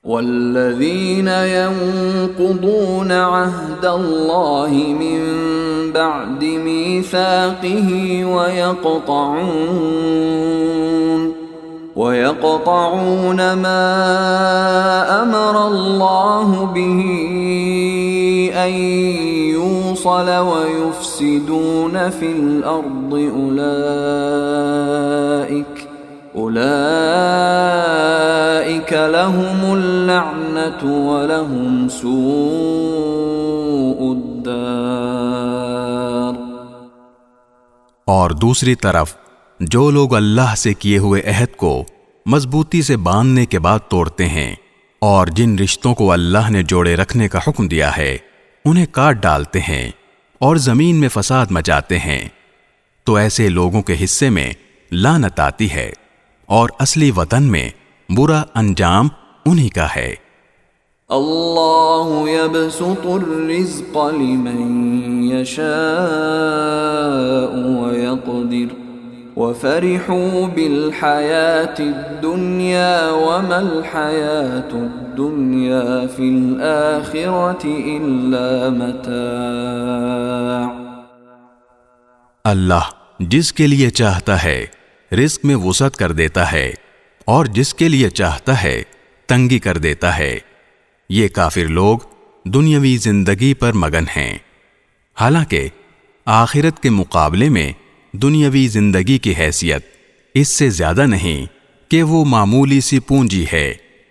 वल्लज़ीन यंक़ुदून अहदल्लाहि मिन बअदि मीसाक़िही वयक़तऊन मा अमरल्लाहु बिही अन यूसल वयुफ़्सिदून फ़िल अर्दि उलाइक लहुमुल लअनतु वलहुम सूउद्दार। और दूसरी तरफ जो लोग अल्लाह से किए हुए अहद को मजबूती से बांधने के बाद तोड़ते हैं और जिन रिश्तों को अल्लाह ने जोड़े रखने का हुक्म दिया है उन्हें काट डालते हैं और जमीन में फसाद मचाते हैं, तो ऐसे लोगों के हिस्से में लानत आती है और असली वतन में बुरा अंजाम उन्हीं का है। अल्लाहु यबसुतुर रिज़्क़ लिमन यशाअ व यक़दिर वफ़रिहू बिल हयातिद दुनिया वमल हयातुद दुनिया फ़िल आखिरति इल्ला मताअ। अल्लाह जिसके लिए चाहता है रिज़्क़ में वुसअत कर देता है और जिसके लिए चाहता है तंगी कर देता है। ये काफिर लोग दुनियावी जिंदगी पर मगन हैं, हालांकि आखिरत के मुकाबले में दुनियावी जिंदगी की हैसियत इससे ज्यादा नहीं कि वो मामूली सी पूंजी है।